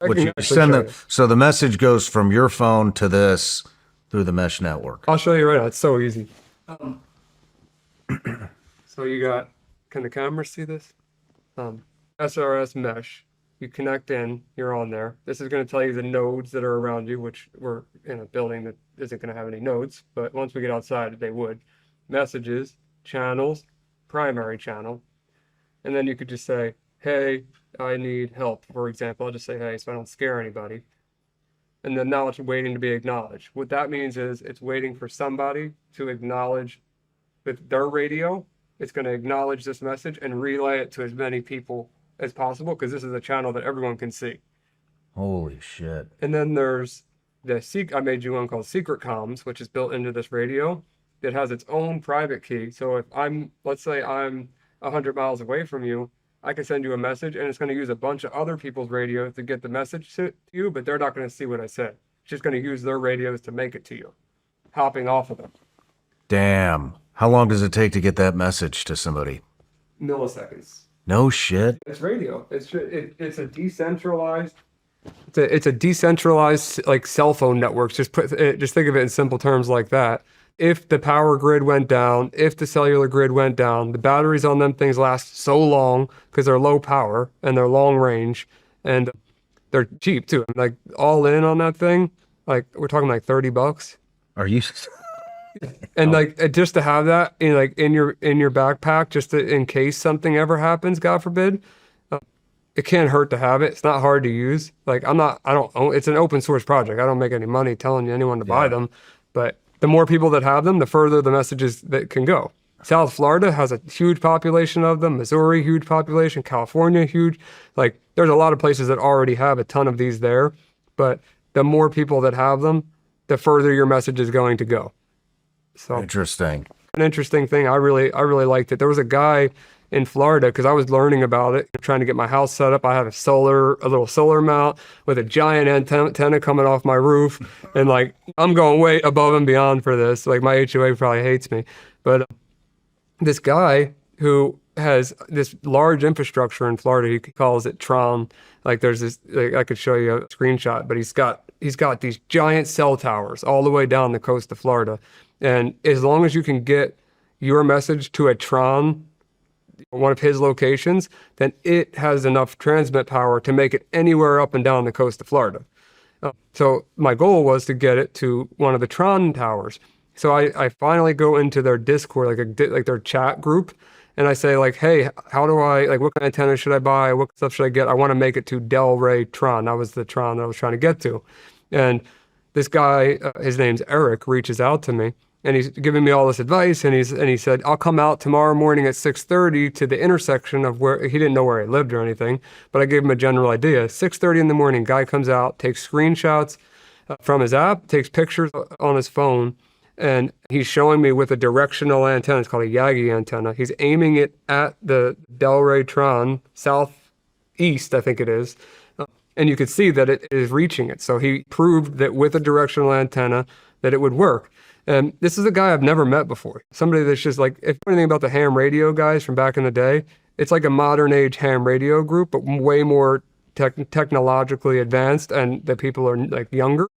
I Which can you actually send show them, you. so the message goes from your phone to this through the mesh network. I'll show you right now. It's so easy. So you got, can the camera see this? SRS mesh. You connect in, you're on there. This is going to tell you the nodes that are around you, which we're in a building that isn't going to have any nodes, but once we get outside, they would. Messages, channels, primary channel. And then you could just say, hey, I need help, for example. I'll just say, hey, so I don't scare anybody. And then now it's waiting to be acknowledged. What that means is it's waiting for somebody to acknowledge with their radio. It's going to acknowledge this message and relay it to as many people as possible because this is a channel that everyone can see. Holy shit. And then there's I made you one called Secret Comms, which is built into this radio. It has its own private key. So if let's say I'm 100 miles away from you, I can send you a message and it's going to use a bunch of other people's radios to get the message to you, but they're not going to see what I said. It's just going to use their radios to make it to you, hopping off of them. Damn. How long does it take to get that message to somebody? Milliseconds. No shit. It's radio. It's a decentralized. It's a decentralized like cell phone networks. Just think of it in simple terms like that. If the power grid went down, if the cellular grid went down, the batteries on them things last so long because they're low power and they're long range and they're cheap too. Like all in on that thing, like we're talking like $30. Are you? And like just to have that in your backpack, just in case something ever happens, God forbid, it can't hurt to have it. It's not hard to use. Like I don't own. It's an open source project. I don't make any money telling anyone to buy them, but the more people that have them, the further the messages that can go. South Florida has a huge population of them. Missouri, huge population. California, huge. Like there's a lot of places that already have a ton of these there, but the more people that have them, the further your message is going to go. So Interesting. an interesting thing. I really liked it. There was a guy in Florida because I was learning about it, trying to get my house set up. I had a little solar mount with a giant antenna coming off my roof, and like I'm going way above and beyond for this. Like my HOA probably hates me, but this guy who has this large infrastructure in Florida, he calls it Tron. Like there's this, like, I could show you a screenshot, but he's got these giant cell towers all the way down the coast of Florida. And as long as you can get your message to a Tron, one of his locations, then it has enough transmit power to make it anywhere up and down the coast of Florida. So my goal was to get it to one of the Tron towers. So I finally go into their Discord, like their chat group, and I say like, hey, how do I, like, what kind of antenna should I buy? What stuff should I get? I want to make it to Delray Tron. That was the Tron that I was trying to get to. And this guy, his name's Eric, reaches out to me. And he's giving me all this advice, and he said, I'll come out tomorrow morning at 6:30 to the intersection of where, he didn't know where I lived or anything, but I gave him a general idea. 6:30 in the morning, guy comes out, takes screenshots from his app, takes pictures on his phone, and he's showing me with a directional antenna. It's called a Yagi antenna. He's aiming it at the Delray Tron, southeast, I think it is, and you could see that it is reaching it. So he proved that with a directional antenna that it would work. And this is a guy I've never met before. Somebody that's just like, if anything about the ham radio guys from back in the day, it's like a modern age ham radio group, but way more technologically advanced, and the people are like younger.